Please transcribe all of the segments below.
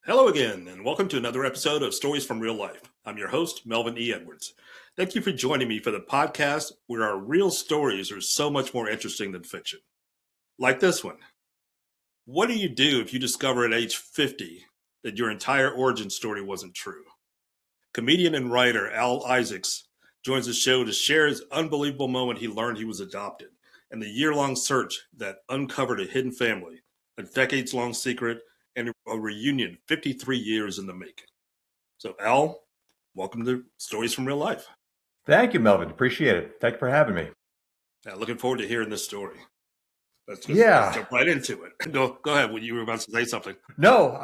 Hello again, and welcome to another episode of Stories from Real Life. I'm your host, Melvin E. Edwards. Thank you for joining me for the podcast where our real stories are so much more interesting than fiction. Like this one. What do you do if you discover at age 50 that your entire origin story wasn't true? Comedian and writer Al Isaacs joins the show to share his unbelievable moment he learned he was adopted and the year-long search that uncovered a hidden family, a decades-long secret, and a reunion 53 years in the making. So, Al, welcome to Stories from Real Life. Thank you, Melvin. Appreciate it. Thank you for having me. Looking forward to hearing this story. Let's Yeah. jump right into it. Go ahead. You were about to say something. No,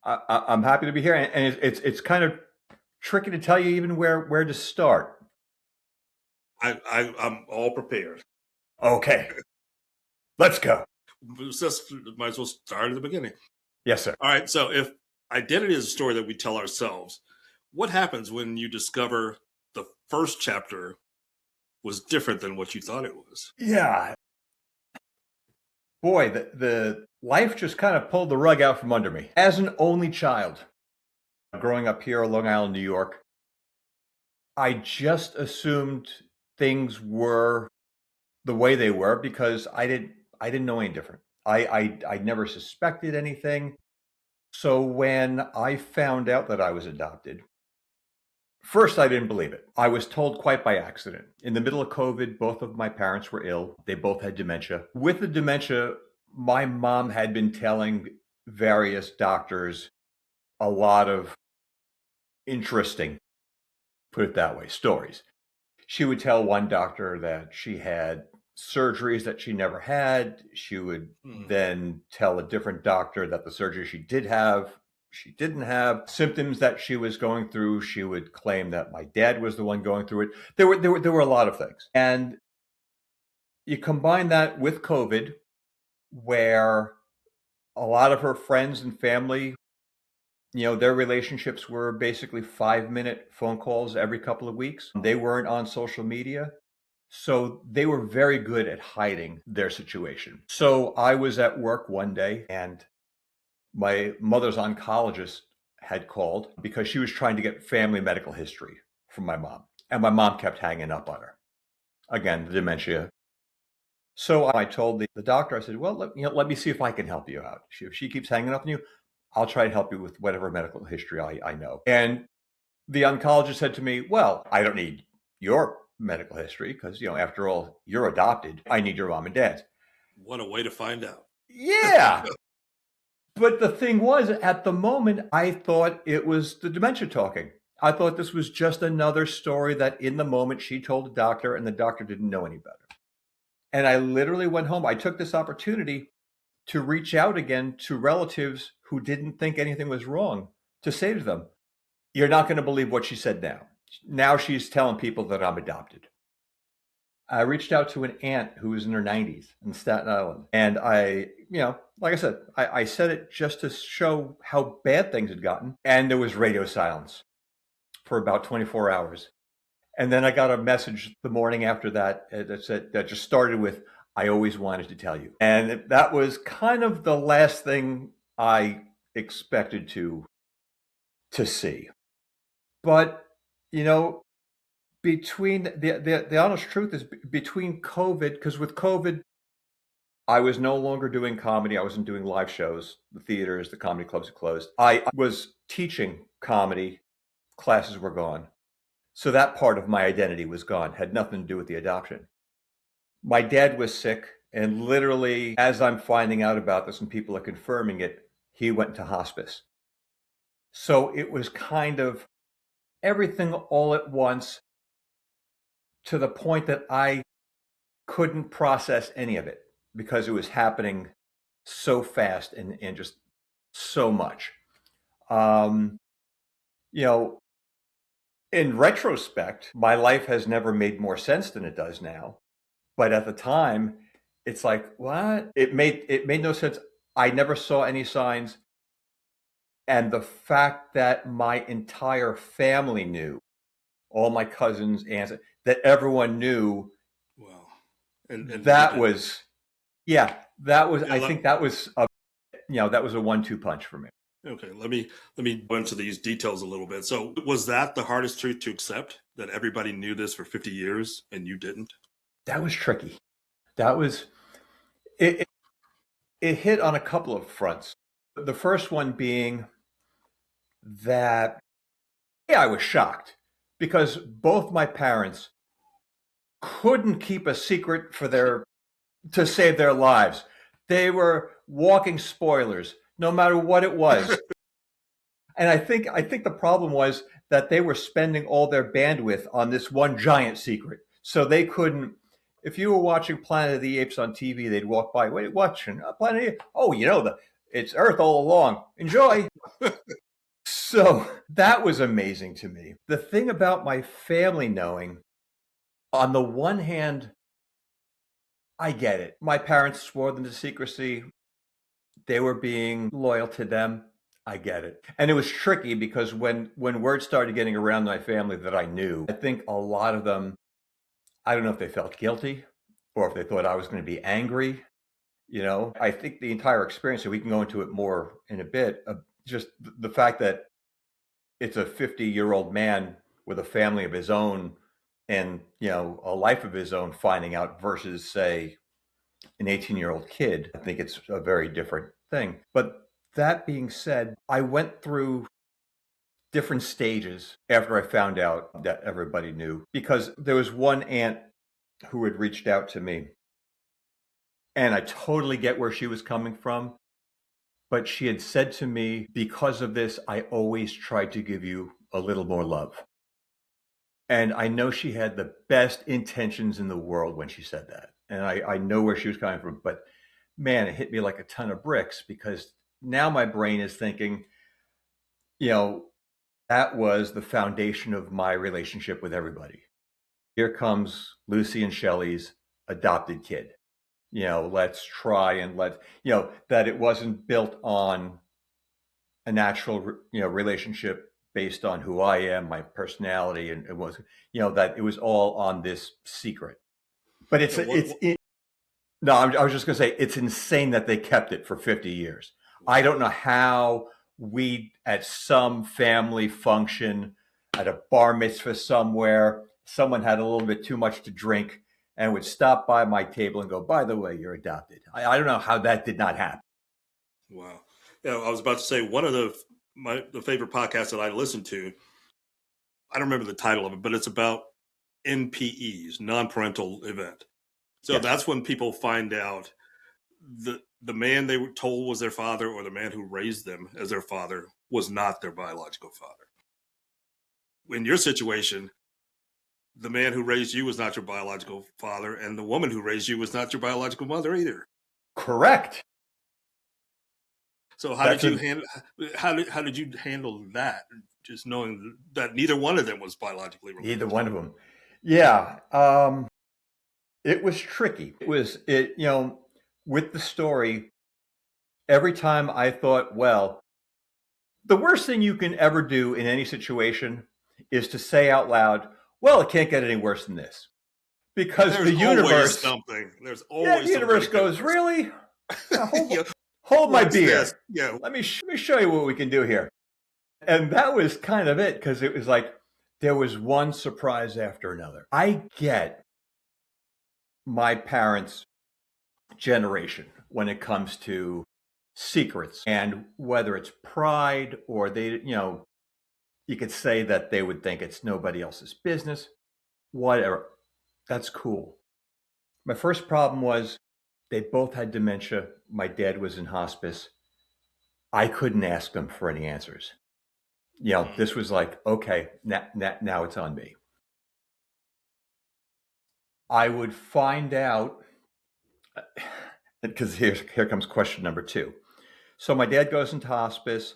I'm happy to be here, and it's kind of tricky to tell you even where to start. I'm all prepared. Okay, let's go. Might as well start at the beginning. Yes, sir. All right. So, if identity is a story that we tell ourselves, what happens when you discover the first chapter was different than what you thought it was? Yeah. Boy, the life just kind of pulled the rug out from under me. As an only child, growing up here in Long Island, New York, I just assumed things were the way they were because I didn't know any different. I never suspected anything. So when I found out that I was adopted, first I didn't believe it. I was told quite by accident. In the middle of COVID, both of my parents were ill. They both had dementia. With the dementia, my mom had been telling various doctors a lot of interesting, put it that way, stories. She would tell one doctor that she had surgeries that she never had. She would then tell a different doctor that the surgery she did have, she didn't have. Symptoms that she was going through, she would claim that my dad was the one going through it. There were a lot of things. And you combine that with COVID, where a lot of her friends and family, their relationships were basically 5-minute phone calls every couple of weeks. They weren't on social media. So they were very good at hiding their situation. So I was at work one day and my mother's oncologist had called because she was trying to get family medical history from my mom. And my mom kept hanging up on her. Again, the dementia. So I told the doctor, I said, well, let me see if I can help you out. If she keeps hanging up on you, I'll try to help you with whatever medical history I know. And the oncologist said to me, well, I don't need your medical history because, after all, you're adopted. I need your mom and dad's. What a way to find out. Yeah. But the thing was, at the moment, I thought it was the dementia talking. I thought this was just another story that in the moment she told the doctor and the doctor didn't know any better. And I literally went home. I took this opportunity to reach out again to relatives who didn't think anything was wrong, to say to them, you're not going to believe what she said now. Now she's telling people that I'm adopted. I reached out to an aunt who was in her 90s in Staten Island. And I, like I said, I said it just to show how bad things had gotten. And there was radio silence for about 24 hours. And then I got a message the morning after that that just started with, I always wanted to tell you. And that was kind of the last thing I expected to see. But, between the honest truth is between COVID, because with COVID, I was no longer doing comedy. I wasn't doing live shows. The theaters, the comedy clubs had closed. I was teaching comedy. Classes were gone. So that part of my identity was gone. Had nothing to do with the adoption. My dad was sick. And literally, as I'm finding out about this and people are confirming it, he went to hospice. So it was kind of everything all at once, to the point that I couldn't process any of it because it was happening so fast and just so much. In retrospect, my life has never made more sense than it does now. But at the time, it's like, what? It made no sense. I never saw any signs. And the fact that my entire family knew, all my cousins, aunts, that everyone knew. Wow. And that was, I think that was that was a 1-2 punch for me. Okay, let me go into these details a little bit. So, was that the hardest truth to accept, that everybody knew this for 50 years and you didn't? That was tricky. That was it. It hit on a couple of fronts. The first one being that, yeah, I was shocked because both my parents couldn't keep a secret to save their lives. They were walking spoilers, no matter what it was. And I think the problem was that they were spending all their bandwidth on this one giant secret. So they couldn't. If you were watching Planet of the Apes on TV, they'd walk by. Wait, watching Planet of the Apes? Oh, it's Earth all along. Enjoy. So that was amazing to me. The thing about my family knowing, on the one hand, I get it. My parents swore them to secrecy. They were being loyal to them. I get it. And it was tricky because when word started getting around my family that I knew, I think a lot of them, I don't know if they felt guilty or if they thought I was going to be angry. I think the entire experience, and we can go into it more in a bit, just the fact that it's a 50-year-old man with a family of his own and, a life of his own finding out versus, say, an 18-year-old kid. I think it's a very different thing. But that being said, I went through different stages after I found out that everybody knew, because there was one aunt who had reached out to me, and I totally get where she was coming from. But she had said to me, because of this, I always tried to give you a little more love. And I know she had the best intentions in the world when she said that. And I know where she was coming from. But man, it hit me like a ton of bricks, because now my brain is thinking, that was the foundation of my relationship with everybody. Here comes Lucy and Shelley's adopted kid. Let's try and that it wasn't built on a natural, relationship based on who I am, my personality, and it was, that it was all on this secret. But no, I was just going to say, it's insane that they kept it for 50 years. I don't know how we, at some family function, at a bar mitzvah somewhere, someone had a little bit too much to drink and would stop by my table and go, by the way, you're adopted. I don't know how that did not happen. Wow. Yeah, I was about to say, one of the favorite podcasts that I listen to, I don't remember the title of it, but it's about NPEs, non-parental event. So Yes. That's when people find out the man they were told was their father, or the man who raised them as their father, was not their biological father. In your situation, the man who raised you was not your biological father, and the woman who raised you was not your biological mother either. Correct. So how did you handle that? Just knowing that neither one of them was biologically related. Neither one of them. Yeah. It was tricky. With the story, every time I thought, well, the worst thing you can ever do in any situation is to say out loud, well, it can't get any worse than this. Because There's the universe, something. There's always the universe goes, really? Hold my beer. Yeah. Let me show you what we can do here. And that was kind of it, because it was like there was one surprise after another. I get my parents' generation when it comes to secrets, and whether it's pride or you could say that they would think it's nobody else's business, whatever. That's cool. My first problem was they both had dementia. My dad was in hospice. I couldn't ask them for any answers. This was like, okay, now it's on me. I would find out, because here comes question number 2. So my dad goes into hospice.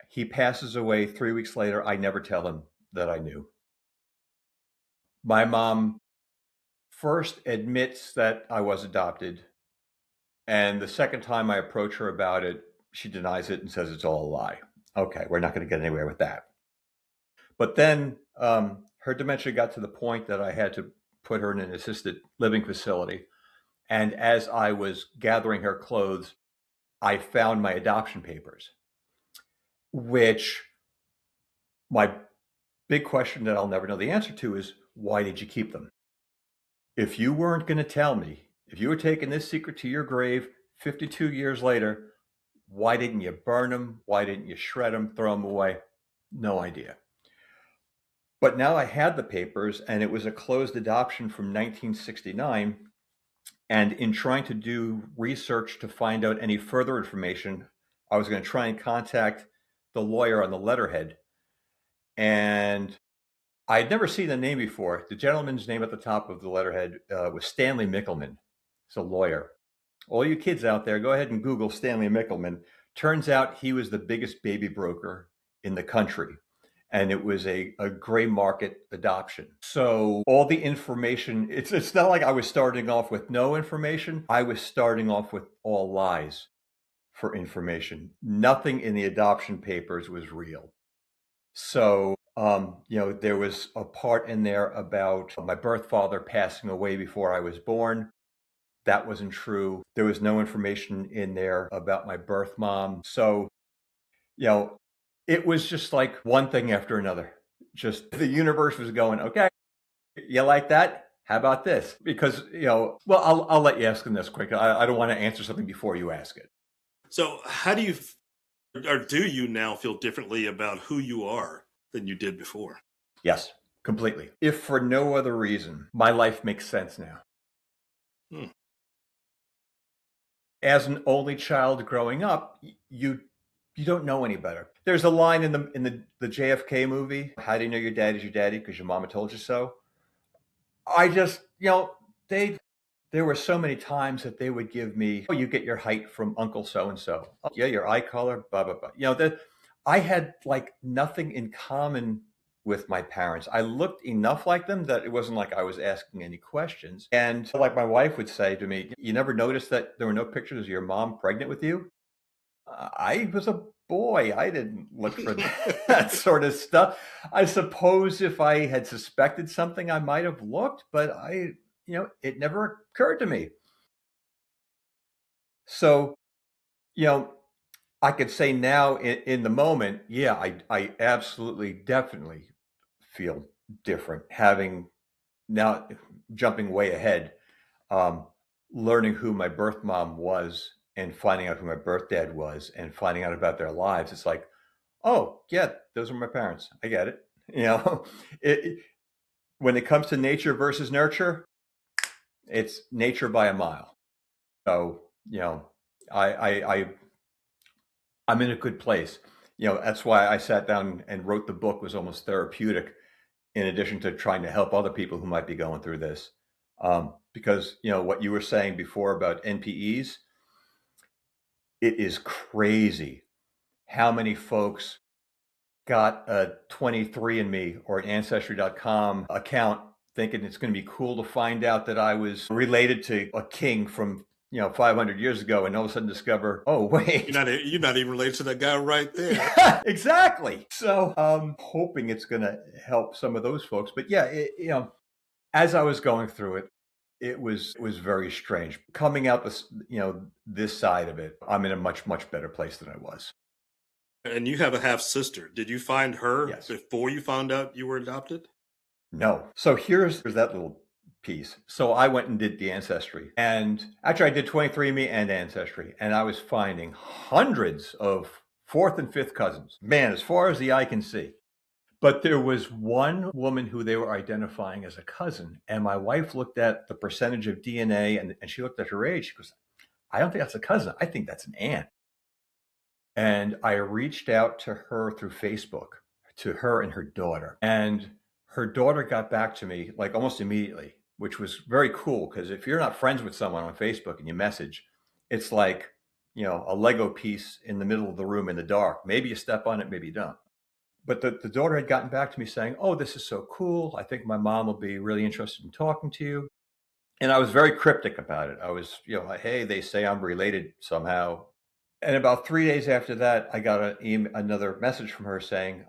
He passes away 3 weeks later. I never tell him that I knew. My mom first admits that I was adopted. And the second time I approach her about it, she denies it and says it's all a lie. Okay, we're not going to get anywhere with that. But then her dementia got to the point that I had to put her in an assisted living facility. And as I was gathering her clothes, I found my adoption papers, which my big question that I'll never know the answer to is, why did you keep them? If you weren't going to tell me, if you were taking this secret to your grave 52 years later, why didn't you burn them? Why didn't you shred them, throw them away? No idea. But now I had the papers, and it was a closed adoption from 1969. And in trying to do research to find out any further information, I was going to try and contact the lawyer on the letterhead. And I had never seen the name before. The gentleman's name at the top of the letterhead was Stanley Mickelman. He's a lawyer. All you kids out there, go ahead and Google Stanley Mickelman. Turns out he was the biggest baby broker in the country. And it was a gray market adoption. So all the information, it's not like I was starting off with no information. I was starting off with all lies for information. Nothing in the adoption papers was real. So, there was a part in there about my birth father passing away before I was born. That wasn't true. There was no information in there about my birth mom. So, it was just like one thing after another. Just the universe was going, okay, you like that? How about this? Because, well, I'll let you ask them this quick. I don't want to answer something before you ask it. So how do you, or do you now feel differently about who you are than you did before? Yes, completely. If for no other reason, my life makes sense now. As an only child growing up, you don't know any better. There's a line in the JFK movie, how do you know your daddy's your daddy? Because your mama told you so. I just, there were so many times that they would give me, oh, you get your height from Uncle so-and-so. Oh, yeah, your eye color, blah, blah, blah. I had like nothing in common with my parents. I looked enough like them that it wasn't like I was asking any questions. And like my wife would say to me, you never noticed that there were no pictures of your mom pregnant with you? I was a boy. I didn't look for that sort of stuff. I suppose if I had suspected something, I might have looked, but it never occurred to me. So, I could say now in the moment, yeah, I absolutely, definitely feel different. Having now jumping way ahead, learning who my birth mom was and finding out who my birth dad was and finding out about their lives, it's like, oh, yeah, those are my parents. I get it. When it comes to nature versus nurture, it's nature by a mile. So, I'm in a good place. That's why I sat down and wrote the book. Was almost therapeutic, in addition to trying to help other people who might be going through this. Because, what you were saying before about NPEs, it is crazy how many folks got a 23andMe or an Ancestry.com account thinking it's going to be cool to find out that I was related to a king from 500 years ago, and all of a sudden discover, oh, wait. You're not even related to that guy right there. Exactly. So I'm hoping it's going to help some of those folks. But yeah, as I was going through it, it was very strange. Coming out this side of it, I'm in a much, much better place than I was. And you have a half sister. Did you find her Yes. before you found out you were adopted? No. So here's that little piece. So I went and did the Ancestry. And actually I did 23andMe and Ancestry. And I was finding hundreds of fourth and fifth cousins. Man, as far as the eye can see. But there was one woman who they were identifying as a cousin. And my wife looked at the percentage of DNA and she looked at her age. She goes, I don't think that's a cousin. I think that's an aunt. And I reached out to her through Facebook, to her and her daughter. And her daughter got back to me like almost immediately, which was very cool. Because if you're not friends with someone on Facebook and you message, it's like, a Lego piece in the middle of the room in the dark. Maybe you step on it, maybe you don't. But the daughter had gotten back to me saying, oh, this is so cool. I think my mom will be really interested in talking to you. And I was very cryptic about it. I was, like, hey, they say I'm related somehow. And about 3 days after that, I got another message from her saying,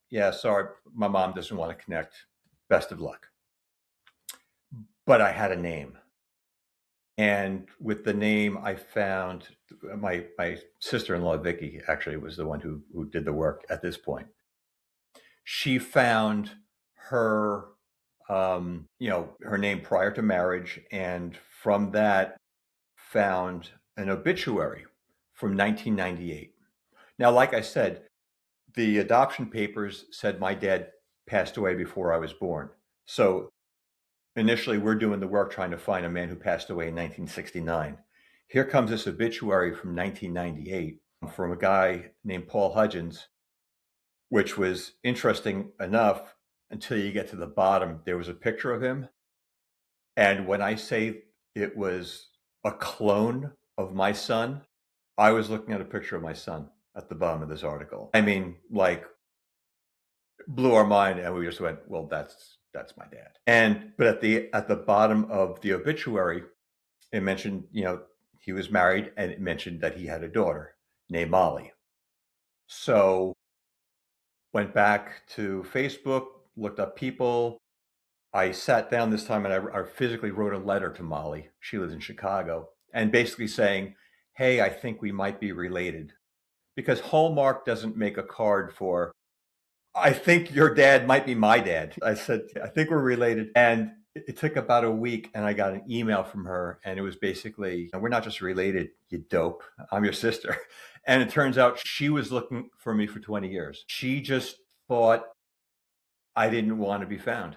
yeah, sorry, my mom doesn't want to connect. Best of luck. But I had a name. And with the name, I found my sister-in-law, Vicky, actually was the one who did the work at this point. She found her, her name prior to marriage, and from that found an obituary from 1998. Now, like I said, the adoption papers said my dad passed away before I was born. So initially, we're doing the work trying to find a man who passed away in 1969. Here comes this obituary from 1998 from a guy named Paul Hudgens, which was interesting enough until you get to the bottom. There was a picture of him. And when I say it was a clone of my son, I was looking at a picture of my son at the bottom of this article. I mean, like, blew our mind, and we just went, well, that's my dad. But at the bottom of the obituary, it mentioned, he was married, and it mentioned that he had a daughter named Molly. So went back to Facebook, looked up people. I sat down this time and I physically wrote a letter to Molly. She lives in Chicago, and basically saying, hey, I think we might be related, because Hallmark doesn't make a card for, I think your dad might be my dad. I said, I think we're related. And it took about a week, and I got an email from her, and it was basically, we're not just related, you dope. I'm your sister. And it turns out she was looking for me for 20 years. She just thought I didn't want to be found.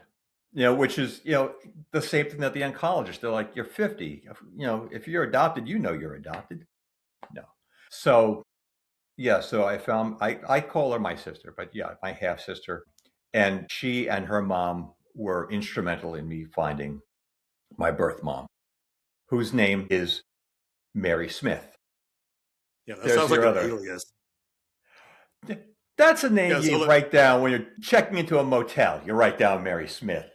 Which is, the same thing that the oncologists, they're like, you're 50. If you're adopted, you're adopted. No. So yeah, so I call her my sister, but yeah, my half sister. And she and her mom were instrumental in me finding my birth mom, whose name is Mary Smith. Yeah, that sounds like an alias. That's a name you write down when you're checking into a motel. You write down Mary Smith.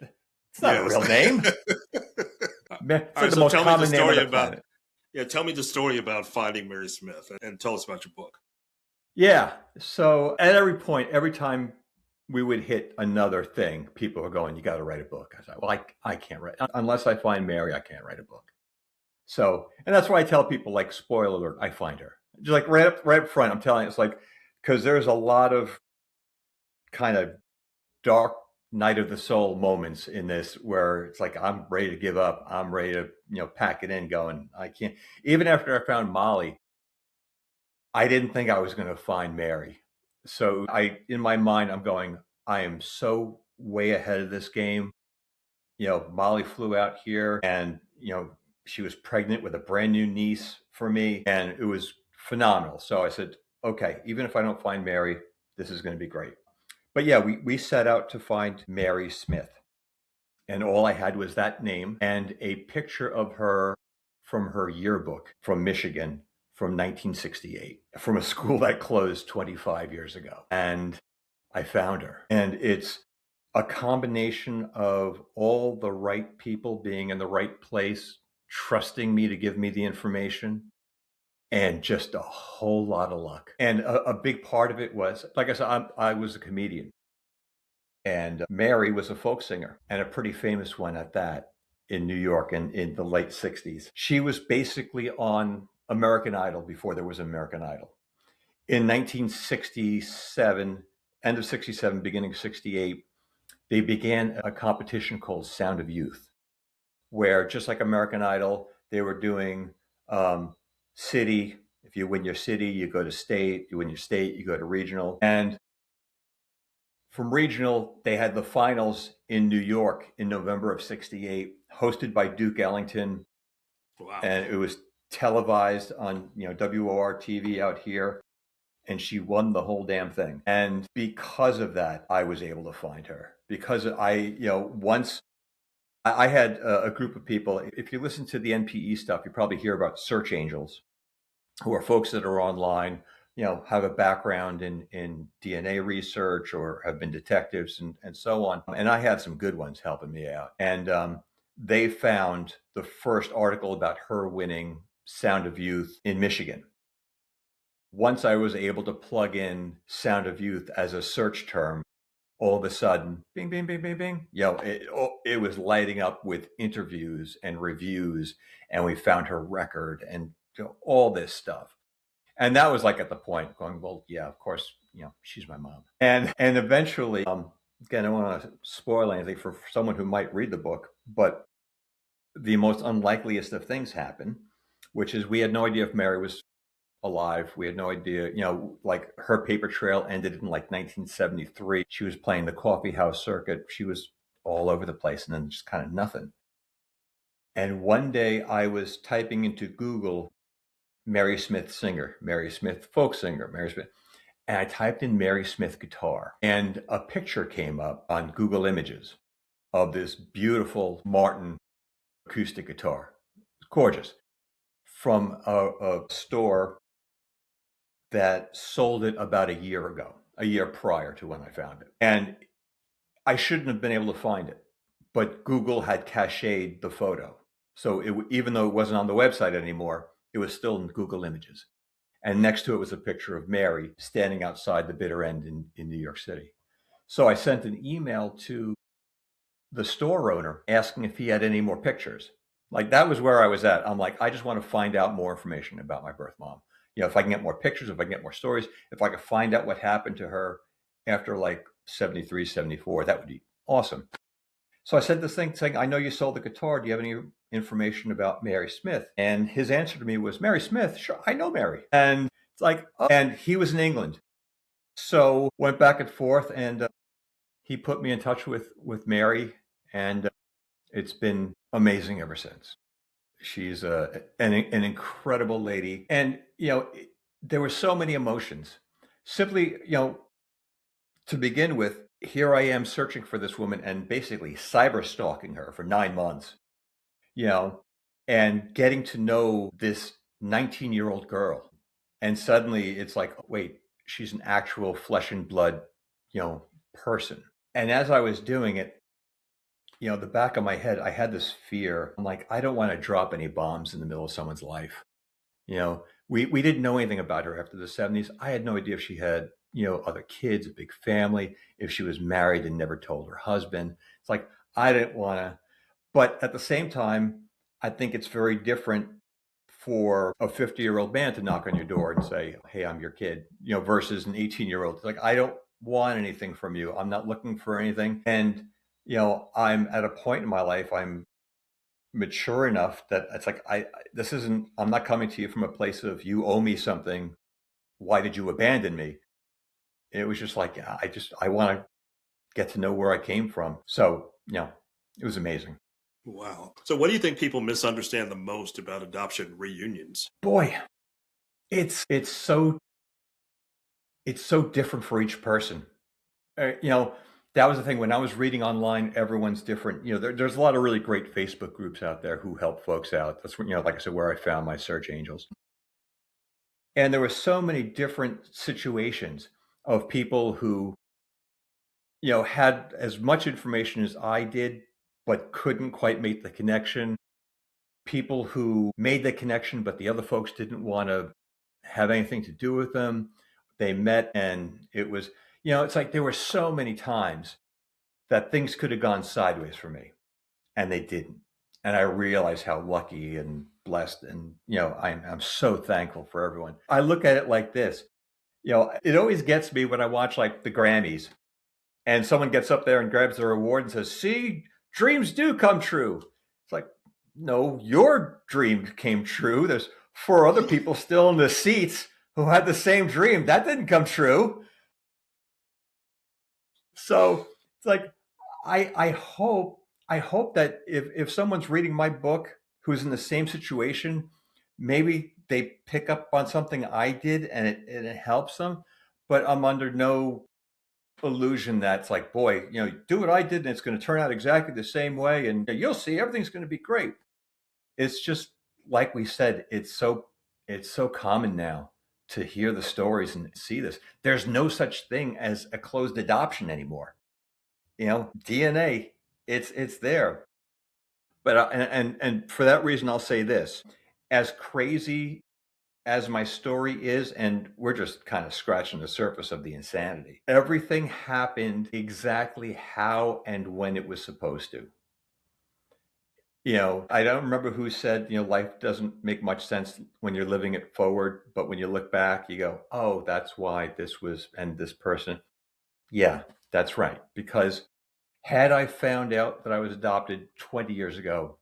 It's not a real name. It's like the most common name on the planet. Yeah, tell me the story about finding Mary Smith, and tell us about your book. Yeah. So at every point, every time we would hit another thing, people were going, you got to write a book. I said, well, I can't write. Unless I find Mary, I can't write a book. So, and that's why I tell people, like, spoiler alert, I find her. Just like right up front, I'm telling you, it's like, because there's a lot of kind of dark night of the soul moments in this where it's like, I'm ready to give up. I'm ready to, pack it in, going, I can't. Even after I found Molly, I didn't think I was going to find Mary. So in my mind, I'm going, I am so way ahead of this game. Molly flew out here, and, she was pregnant with a brand new niece for me, and it was phenomenal. So I said, okay, even if I don't find Mary, this is going to be great. But yeah, we set out to find Mary Smith, and all I had was that name and a picture of her from her yearbook from Michigan from 1968, from a school that closed 25 years ago. And I found her. And it's a combination of all the right people being in the right place, trusting me to give me the information, and just a whole lot of luck. And a big part of it was, like I said, I was a comedian. And Mary was a folk singer, and a pretty famous one at that, in New York in the late 60s. She was basically on American Idol before there was American Idol. In 1967, end of 67, beginning of 68, they began a competition called Sound of Youth, where, just like American Idol, they were doing city. If you win your city, you go to state. You win your state, you go to regional. And from regional, they had the finals in New York in November of 68, hosted by Duke Ellington. Wow. And it was televised on, WOR TV out here. And she won the whole damn thing. And because of that, I was able to find her. Because once I had a group of people, if you listen to the NPE stuff, you probably hear about search angels, who are folks that are online, have a background in DNA research or have been detectives and so on. And I had some good ones helping me out. And they found the first article about her winning Sound of Youth in Michigan. Once I was able to plug in Sound of Youth as a search term, all of a sudden, bing, bing, bing, bing, bing, it was lighting up with interviews and reviews, and we found her record and all this stuff. And that was like at the point going, well, yeah, of course, she's my mom. And eventually, again, I don't want to spoil anything for someone who might read the book, but the most unlikeliest of things happened, which is we had no idea if Mary was alive. We had no idea, like her paper trail ended in like 1973. She was playing the coffee house circuit. She was all over the place, and then just kind of nothing. And one day I was typing into Google Mary Smith singer, Mary Smith folk singer, Mary Smith. And I typed in Mary Smith guitar, and a picture came up on Google Images of this beautiful Martin acoustic guitar. Gorgeous. From a store that sold it about a year prior to when I found it. And I shouldn't have been able to find it, but Google had cached the photo. So even though it wasn't on the website anymore, it was still in Google Images. And next to it was a picture of Mary standing outside the bitter end in New York City. So I sent an email to the store owner asking if he had any more pictures. Like, that was where I was at. I'm like, I just want to find out more information about my birth mom. If I can get more pictures, if I can get more stories, if I could find out what happened to her after like 73, 74, that would be awesome. So I sent this thing saying, I know you sold the guitar. Do you have any information about Mary Smith? And his answer to me was, Mary Smith? Sure, I know Mary. And it's like, oh. And he was in England. So went back and forth, and he put me in touch with Mary, and it's been amazing ever since. She's an incredible lady. And, there were so many emotions. Simply, to begin with, here I am searching for this woman and basically cyber stalking her for 9 months, and getting to know this 19-year-old girl. And suddenly it's like, wait, she's an actual flesh and blood, person. And as I was doing it, the back of my head, I had this fear. I'm like, I don't want to drop any bombs in the middle of someone's life. We didn't know anything about her after the 70s. I had no idea if she had, other kids, a big family, if she was married and never told her husband. It's like, I didn't want to. But at the same time, I think it's very different for a 50-year-old man to knock on your door and say, hey, I'm your kid, versus an 18-year-old. It's like, I don't want anything from you. I'm not looking for anything. And, I'm at a point in my life, I'm mature enough that it's like, I'm not coming to you from a place of you owe me something. Why did you abandon me? It was just like, I want to get to know where I came from. So, it was amazing. Wow. So what do you think people misunderstand the most about adoption reunions? Boy, it's so different for each person. That was the thing. When I was reading online, everyone's different. There's a lot of really great Facebook groups out there who help folks out. That's like I said, where I found my search angels. And there were so many different situations of people who, had as much information as I did, but couldn't quite make the connection. People who made the connection, but the other folks didn't want to have anything to do with them. They met, and it was, it's like there were so many times that things could have gone sideways for me, and they didn't. And I realize how lucky and blessed, and I'm so thankful for everyone. I look at it like this. It always gets me when I watch like the Grammys, and someone gets up there and grabs their award and says, "See, dreams do come true." It's like, no, your dream came true. There's 4 other people still in the seats who had the same dream. That didn't come true. So it's like, I hope that if someone's reading my book who's in the same situation, maybe they pick up on something I did and it helps them. But I'm under no illusion that's like, boy, do what I did and it's going to turn out exactly the same way, and you'll see everything's going to be great. It's just like we said, it's so common now to hear the stories and see this. There's no such thing as a closed adoption anymore. DNA, it's there. But and for that reason, I'll say this: as crazy as my story is, and we're just kind of scratching the surface of the insanity. Everything happened exactly how and when it was supposed to. I don't remember who said, life doesn't make much sense when you're living it forward, but when you look back, you go, oh, that's why this was, and this person. Yeah, that's right. Because had I found out that I was adopted 20 years ago,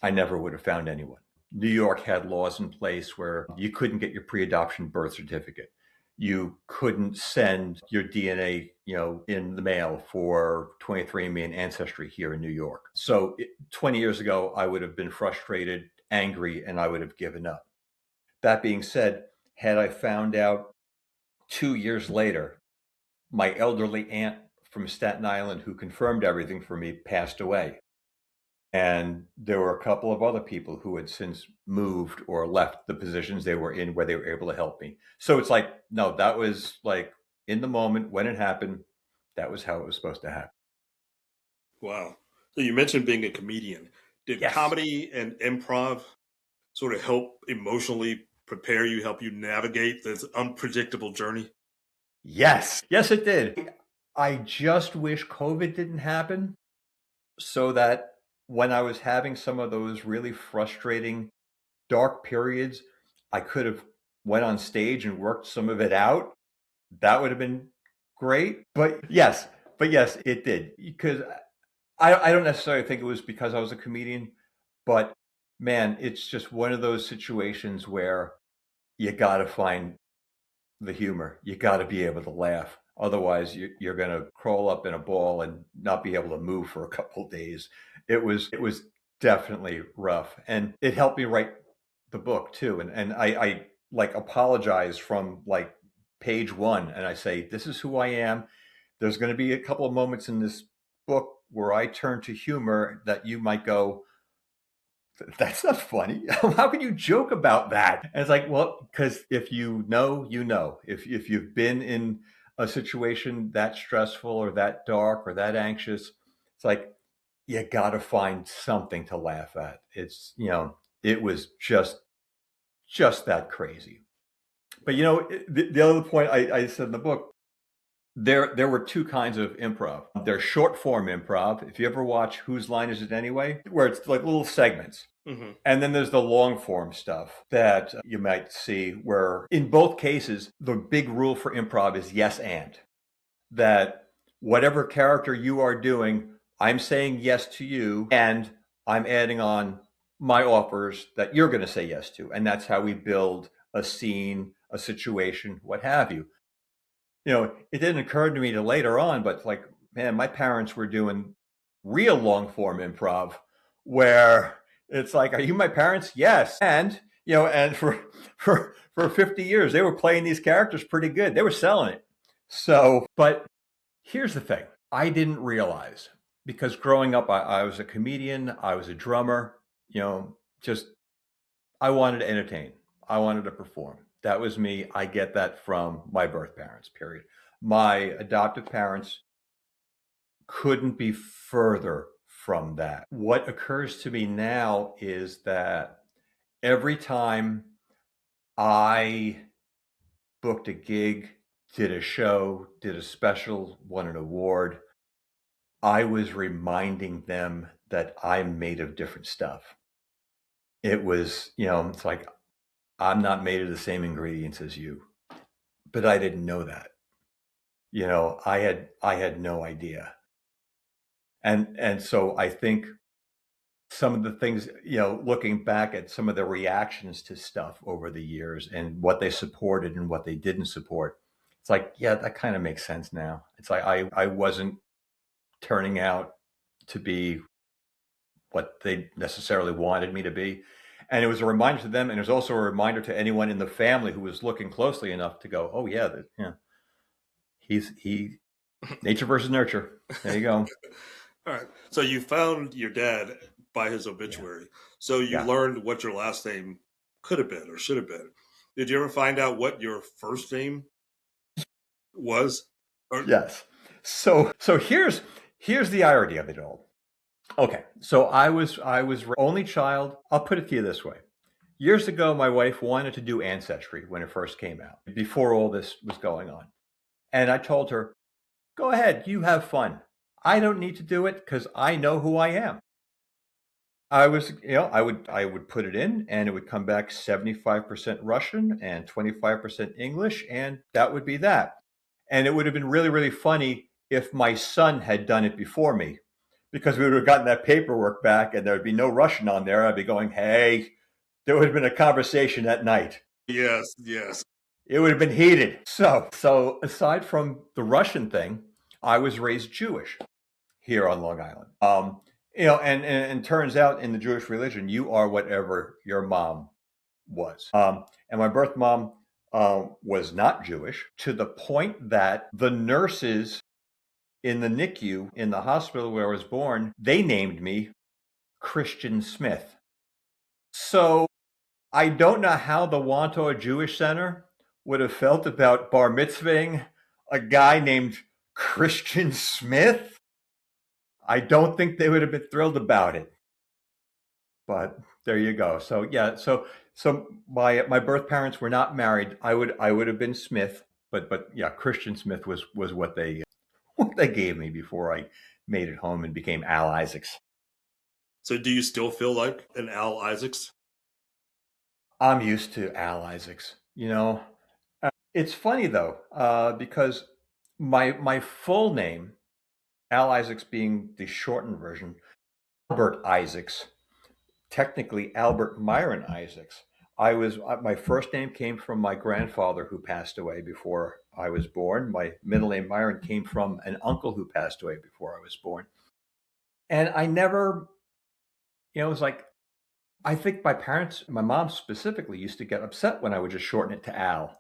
I never would have found anyone. New York had laws in place where you couldn't get your pre-adoption birth certificate. You couldn't send your DNA, in the mail for 23andMe and Ancestry here in New York. So 20 years ago, I would have been frustrated, angry, and I would have given up. That being said, had I found out 2 years later, my elderly aunt from Staten Island, who confirmed everything for me, passed away. And there were a couple of other people who had since moved or left the positions they were in where they were able to help me. So it's like, no, that was like in the moment when it happened, that was how it was supposed to happen. Wow. So you mentioned being a comedian. Did Yes. comedy and improv sort of help emotionally prepare you, help you navigate this unpredictable journey? Yes. Yes, it did. I just wish COVID didn't happen so that when I was having some of those really frustrating, dark periods, I could have went on stage and worked some of it out. That would have been great. But yes, it did. Because I don't necessarily think it was because I was a comedian, but man, it's just one of those situations where you got to find the humor. You got to be able to laugh. Otherwise, you're going to crawl up in a ball and not be able to move for a couple of days. It was definitely rough, and it helped me write the book too. And I like apologize from like page one, and I say, this is who I am. There's going to be a couple of moments in this book where I turn to humor that you might go, that's not funny. How can you joke about that? And it's like, well, because if you know, you know. If you've been in a situation that stressful or that dark or that anxious, it's like you got to find something to laugh at. It's, it was just that crazy. But the other point I said in the book, there were two kinds of improv. There's short form improv. If you ever watch Whose Line Is It Anyway, where it's like little segments. Mm-hmm. And then there's the long form stuff that you might see where in both cases, the big rule for improv is yes and. That whatever character you are doing, I'm saying yes to you and I'm adding on my offers that you're going to say yes to. And that's how we build a scene, a situation, what have you. It didn't occur to me till later on, but like, man, my parents were doing real long form improv where it's like, are you my parents? Yes. And, and for 50 years, they were playing these characters pretty good. They were selling it. So, but here's the thing. I didn't realize, because growing up, I was a comedian. I was a drummer, I wanted to entertain. I wanted to perform. That was me. I get that from my birth parents, period. My adoptive parents couldn't be further from that. What occurs to me now is that every time I booked a gig, did a show, did a special, won an award, I was reminding them that I'm made of different stuff. It was, it's like, I'm not made of the same ingredients as you. But I didn't know that. I had no idea. And so I think some of the things, looking back at some of the reactions to stuff over the years and what they supported and what they didn't support, it's like, yeah, that kind of makes sense now. It's like I wasn't turning out to be what they necessarily wanted me to be. And it was a reminder to them, and it was also a reminder to anyone in the family who was looking closely enough to go, oh yeah, he nature versus nurture. There you go. All right. So you found your dad by his obituary. Yeah. So you learned what your last name could have been or should have been. Did you ever find out what your first name was? Yes. So here's the irony of it all. Okay, so I was only child. I'll put it to you this way. Years ago, my wife wanted to do Ancestry when it first came out, before all this was going on. And I told her, go ahead, you have fun. I don't need to do it because I know who I am. I would put it in and it would come back 75% Russian and 25% English, and that would be that. And it would have been really, really funny if my son had done it before me, because we would have gotten that paperwork back and there would be no Russian on there. I'd be going, hey, there would have been a conversation that night. Yes, yes. It would have been heated. So aside from the Russian thing, I was raised Jewish here on Long Island. And turns out in the Jewish religion, you are whatever your mom was. And my birth mom was not Jewish, to the point that the nurses in the NICU, in the hospital where I was born, they named me Christian Smith. So I don't know how the Wantor Jewish Center would have felt about bar mitzvahing a guy named Christian Smith. I don't think they would have been thrilled about it. But there you go. So yeah, so my birth parents were not married. I would have been Smith, but yeah, Christian Smith was what they gave me before I made it home and became Al Isaacs. So do you still feel like an Al Isaacs? I'm used to Al Isaacs. It's funny though, because my full name, Al Isaacs being the shortened version, Albert Isaacs, technically Albert Myron Isaacs. My first name came from my grandfather who passed away before I was born. My middle name Myron came from an uncle who passed away before I was born. And I never, it was like, I think my parents, my mom specifically, used to get upset when I would just shorten it to Al,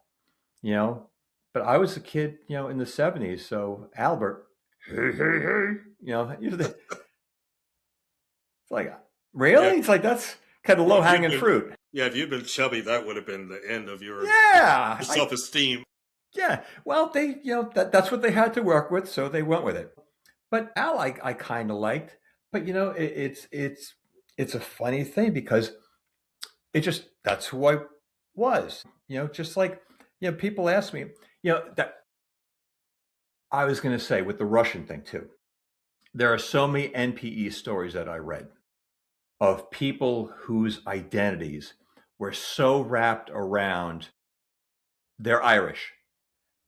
but I was a kid, in the 70s. So Albert, it's like, really? Yeah. It's like, that's kind of low hanging fruit. Yeah. If you'd been chubby, that would have been the end of your self-esteem. Yeah. Well, they, that's what they had to work with. So they went with it. But Al, I kind of liked, but it's a funny thing because that's who I was, just like, people ask me, that I was going to say with the Russian thing too. There are so many NPE stories that I read of people whose identities were so wrapped around they're Irish.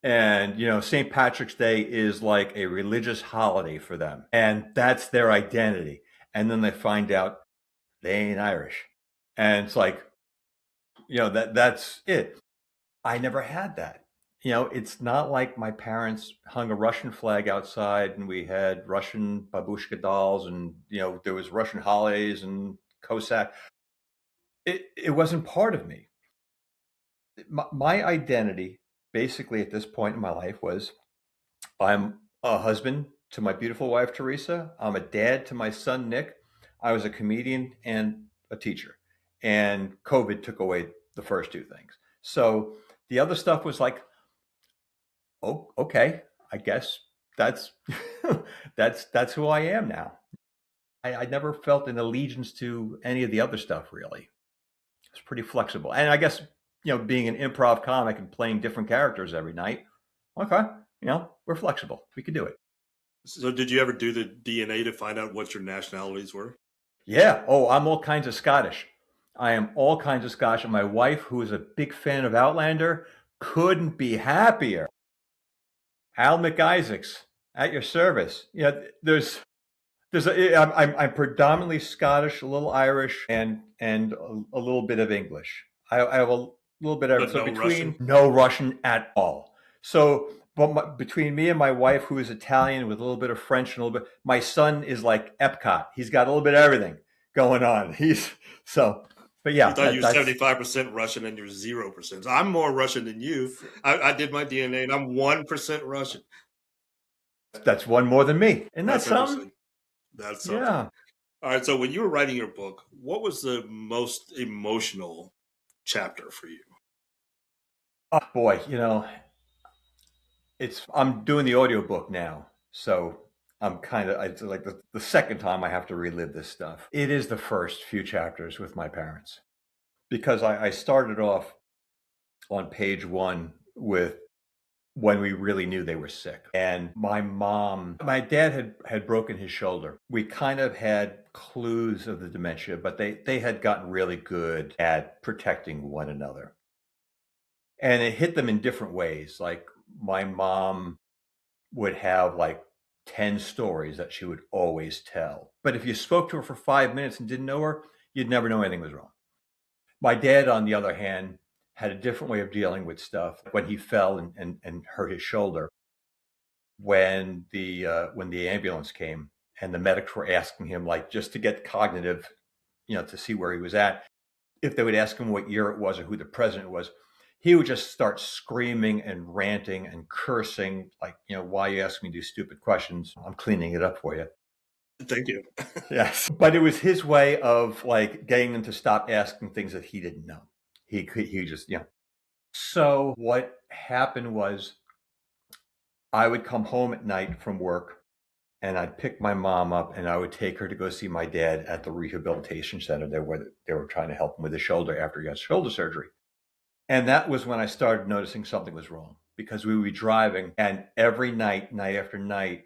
And, St. Patrick's Day is like a religious holiday for them. And that's their identity. And then they find out they ain't Irish. And it's like, that's it. I never had that. It's not like my parents hung a Russian flag outside and we had Russian babushka dolls and, there was Russian holidays and Cossack. It wasn't part of me. My identity, basically at this point in my life, was I'm a husband to my beautiful wife, Teresa. I'm a dad to my son, Nick. I was a comedian and a teacher. And COVID took away the first two things. So the other stuff was like, oh, okay, I guess that's that's who I am now. I never felt an allegiance to any of the other stuff, really. It's pretty flexible. And I guess, being an improv comic and playing different characters every night, okay, we're flexible. We can do it. So did you ever do the DNA to find out what your nationalities were? Yeah. Oh, I'm all kinds of Scottish. I am all kinds of Scottish. And my wife, who is a big fan of Outlander, couldn't be happier. Al McIsaacs, at your service. I'm predominantly Scottish, a little Irish, and a little bit of English. I have a little bit of no Russian at all. So, but between me and my wife, who is Italian with a little bit of French and a little bit, my son is like Epcot. He's got a little bit of everything going on. But yeah, I thought you were 75% Russian and you're 0%. So I'm more Russian than you. I did my DNA and I'm 1% Russian. That's one more than me. And that's something. That's something. Yeah. All right. So when you were writing your book, what was the most emotional chapter for you? Oh boy, I'm doing the audiobook now. So it's like the second time I have to relive this stuff. It is the first few chapters with my parents. because I started off on page one with when we really knew they were sick. And my dad had broken his shoulder. We kind of had clues of the dementia, but they had gotten really good at protecting one another. And it hit them in different ways. Like my mom would have like 10 stories that she would always tell. But if you spoke to her for 5 minutes and didn't know her, you'd never know anything was wrong. My dad, on the other hand, had a different way of dealing with stuff. When he fell and hurt his shoulder, when the ambulance came and the medics were asking him, like, just to get cognitive, to see where he was at, if they would ask him what year it was or who the president was, he would just start screaming and ranting and cursing, like, why you ask me these stupid questions? I'm cleaning it up for you. Thank you. Yes. But it was his way of like getting them to stop asking things that he didn't know. He just, So what happened was I would come home at night from work and I'd pick my mom up and I would take her to go see my dad at the rehabilitation center there where they were trying to help him with his shoulder after he got shoulder surgery. And that was when I started noticing something was wrong, because we would be driving and every night after night,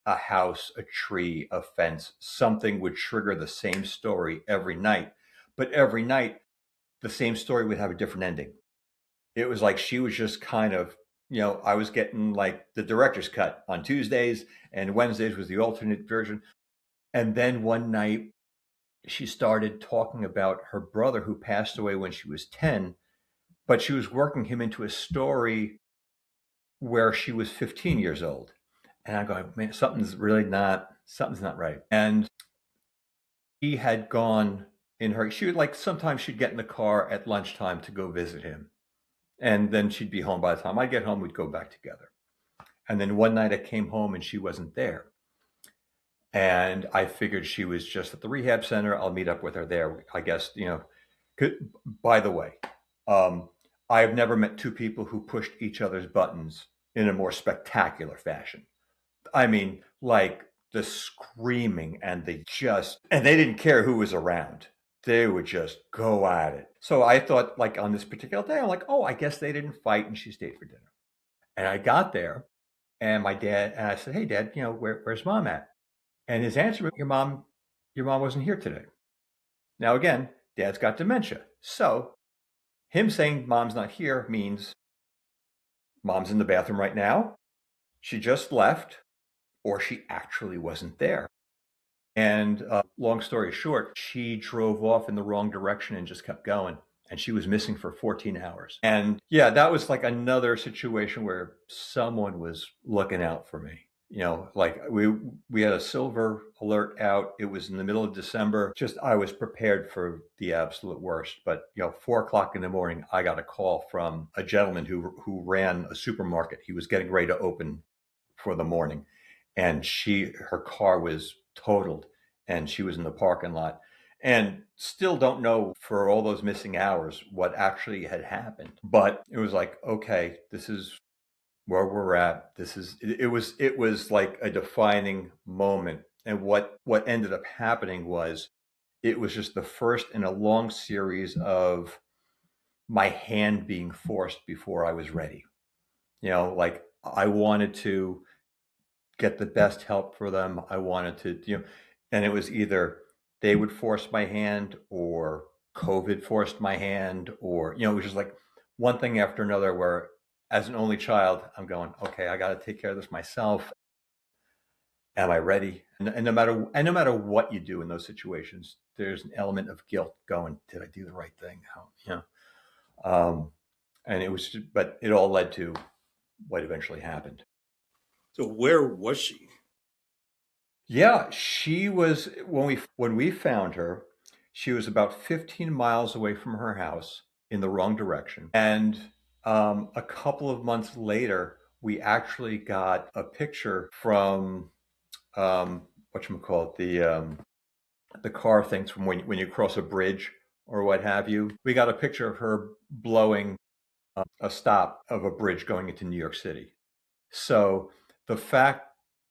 a house, a tree, a fence, something would trigger the same story every night. But every night, the same story would have a different ending. It was like she was just kind of, I was getting like the director's cut on Tuesdays, and Wednesdays was the alternate version. And then one night, she started talking about her brother who passed away when she was 10, but she was working him into a story where she was 15 years old. And I'm going, man, something's not right. And he had gone she would, like, sometimes she'd get in the car at lunchtime to go visit him. And then she'd be home. By the time I'd get home, we'd go back together. And then one night I came home and she wasn't there. And I figured she was just at the rehab center. I'll meet up with her there. I guess, by the way, I've never met two people who pushed each other's buttons in a more spectacular fashion. I mean, like the screaming and they didn't care who was around. They would just go at it. So I thought, like, on this particular day, I'm like, oh, I guess they didn't fight and she stayed for dinner. And I got there and my dad, and I said, hey, Dad, where's Mom at? And his answer was, your mom wasn't here today. Now, again, Dad's got dementia. So him saying Mom's not here means Mom's in the bathroom right now. She just left, or she actually wasn't there. And long story short, she drove off in the wrong direction and just kept going. And she was missing for 14 hours. And yeah, that was like another situation where someone was looking out for me. Like we had a silver alert out. It was in the middle of December. Just, I was prepared for the absolute worst. But 4:00 in the morning, I got a call from a gentleman who ran a supermarket. He was getting ready to open for the morning, and her car was totaled, and she was in the parking lot. And still don't know for all those missing hours what actually had happened. But it was like, okay, this is where we're at. It was like a defining moment. And what ended up happening was, it was just the first in a long series of my hand being forced before I was ready. Like, I wanted to get the best help for them. I wanted to, and it was either they would force my hand or COVID forced my hand, or, it was just like one thing after another, where as an only child, I'm going, okay, I got to take care of this myself. Am I ready? And no matter what you do in those situations, there's an element of guilt going, did I do the right thing? And it was, but it all led to what eventually happened. So where was she? Yeah, she was, when we found her, she was about 15 miles away from her house in the wrong direction. And a couple of months later, we actually got a picture from whatchamacallit, the car things from when you cross a bridge or what have you. We got a picture of her blowing a stop of a bridge going into New York City. So the fact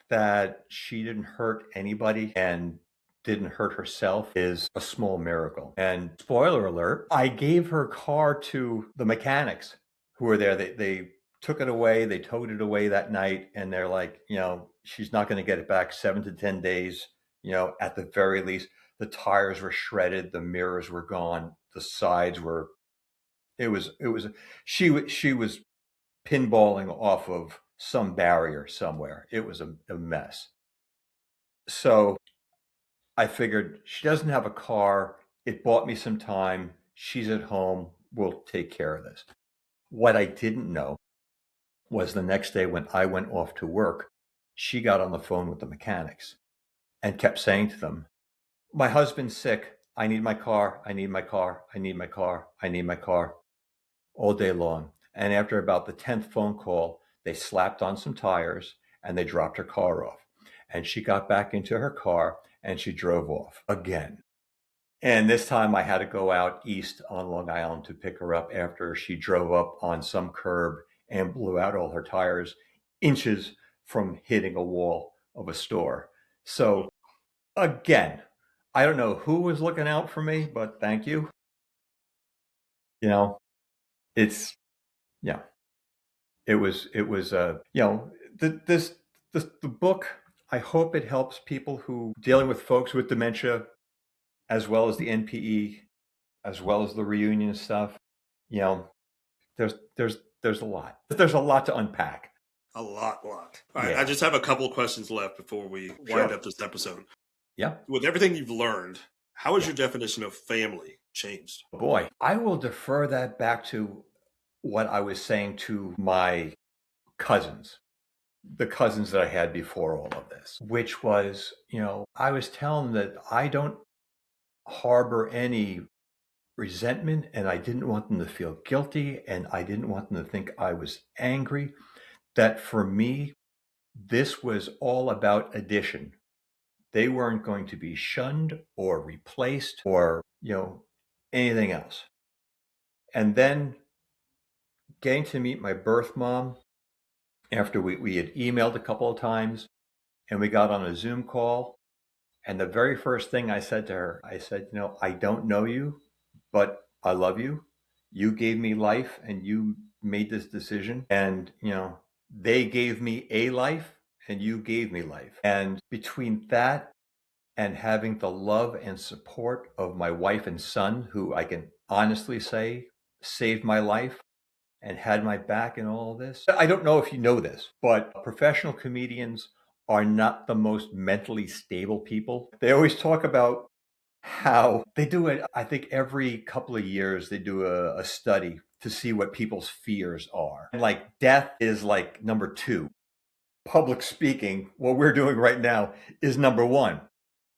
that she didn't hurt anybody and didn't hurt herself is a small miracle. And spoiler alert, I gave her car to the mechanics who were there. They took it away, they towed it away that night, and they're like, she's not going to get it back 7 to 10 days, at the very least. The tires were shredded, the mirrors were gone, the sides were, she was pinballing off of some barrier somewhere. It was a mess. So I figured she doesn't have a car. It bought me some time. She's at home. We'll take care of this. What I didn't know was the next day when I went off to work, she got on the phone with the mechanics and kept saying to them, my husband's sick. I need my car. I need my car. I need my car. I need my car, all day long. And after about the 10th phone call, they slapped on some tires and they dropped her car off. And she got back into her car and she drove off again. And this time I had to go out east on Long Island to pick her up after she drove up on some curb and blew out all her tires inches from hitting a wall of a store. So again, I don't know who was looking out for me, but thank you. It's, yeah, it was, the book, I hope it helps people who dealing with folks with dementia, as well as the NPE, as well as the reunion stuff. There's a lot. There's a lot to unpack. A lot. All right, I just have a couple of questions left before we wind up this episode. Yeah. With everything you've learned, how has your definition of family changed? Boy, I will defer that back to what I was saying to my cousins, the cousins that I had before all of this, which was, I was telling them that I don't harbor any resentment and I didn't want them to feel guilty and I didn't want them to think I was angry. That for me, this was all about addition. They weren't going to be shunned or replaced or, anything else. And then getting to meet my birth mom after we had emailed a couple of times and we got on a Zoom call. And the very first thing I said to her, I said, I don't know you, but I love you. You gave me life and you made this decision. And, they gave me a life and you gave me life. And between that and having the love and support of my wife and son, who I can honestly say saved my life and had my back in all of this. I don't know if you know this, but professional comedians are not the most mentally stable people. They always talk about how they do it. I think every couple of years they do a study to see what people's fears are. And like death is like number 2. Public speaking, what we're doing right now, is number 1.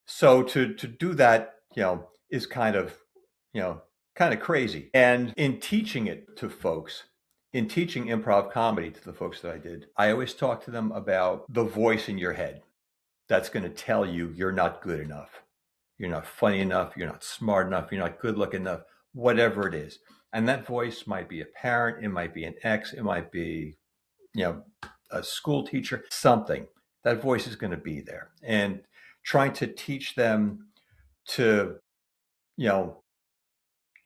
So to do that, is kind of crazy. And in teaching it to folks, in teaching improv comedy to the folks that I did, I always talk to them about the voice in your head that's going to tell you you're not good enough. You're not funny enough. You're not smart enough. You're not good looking enough, whatever it is. And that voice might be a parent. It might be an ex. It might be, a school teacher, something. That voice is going to be there. And trying to teach them to,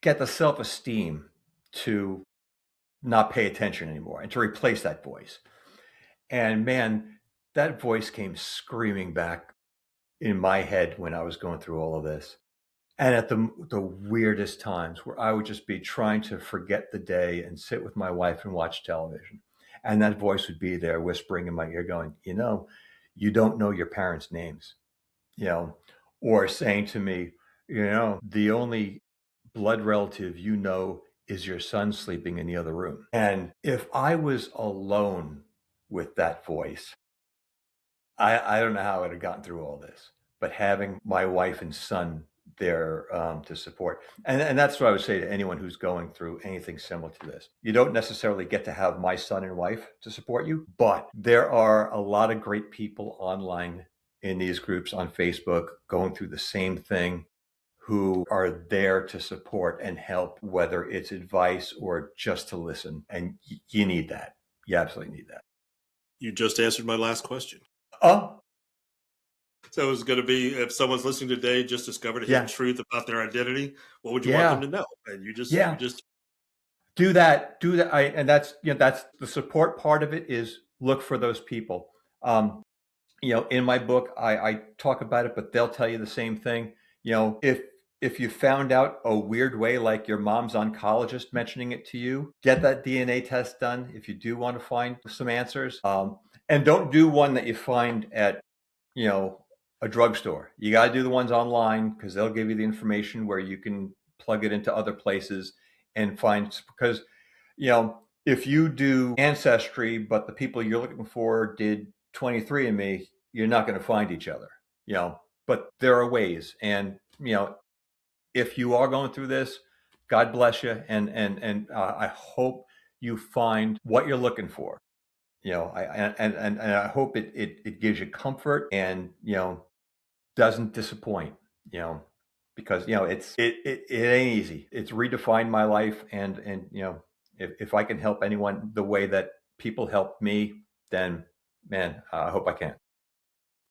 get the self-esteem to not pay attention anymore and to replace that voice. And man, that voice came screaming back in my head when I was going through all of this. And at the weirdest times where I would just be trying to forget the day and sit with my wife and watch television. And that voice would be there whispering in my ear going, you don't know your parents' names, or saying to me, the only blood relative is your son sleeping in the other room. And if I was alone with that voice, I don't know how I would have gotten through all this, but having my wife and son there to support. And that's what I would say to anyone who's going through anything similar to this. You don't necessarily get to have my son and wife to support you, but there are a lot of great people online in these groups on Facebook going through the same thing, who are there to support and help, whether it's advice or just to listen. And you need that. You absolutely need that. You just answered my last question. Oh. So it's going to be, if someone's listening today just discovered a hidden Yeah. truth about their identity, what would you want them Yeah. to know? And you Yeah. just Do that. Do that. And that's, that's the support part of it, is look for those people. Um, in my book, I talk about it, but they'll tell you the same thing. If you found out a weird way, like your mom's oncologist mentioning it to you, get that DNA test done if you do want to find some answers. And don't do one that you find at, you know, a drugstore. You got to do the ones online, because they'll give you the information where you can plug it into other places and find, because, if you do Ancestry, but the people you're looking for did 23andMe, you're not going to find each other, but there are ways. And, if you are going through this, God bless you. And I hope you find what you're looking for. And I hope it gives you comfort, and, doesn't disappoint, because, it ain't easy. It's redefined my life. And, if I can help anyone the way that people help me, then, man, I hope I can.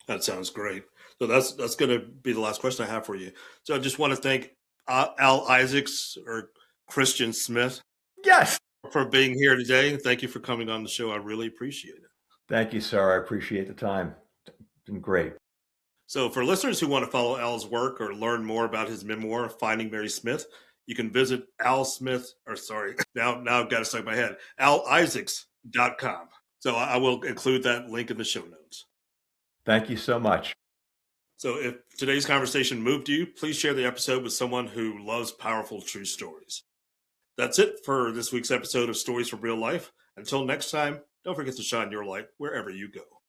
That sounds great. So that's going to be the last question I have for you. So I just want to thank Al Isaacs or Christian Smith Yes. for being here today. Thank you for coming on the show. I really appreciate it. Thank you, sir. I appreciate the time. It's been great. So for listeners who want to follow Al's work or learn more about his memoir, Finding Mary Smith, you can visit Al Smith, or sorry, now I've got to stuck in my head, alisaacs.com. So I will include that link in the show notes. Thank you so much. So if today's conversation moved you, please share the episode with someone who loves powerful true stories. That's it for this week's episode of Stories from Real Life. Until next time, don't forget to shine your light wherever you go.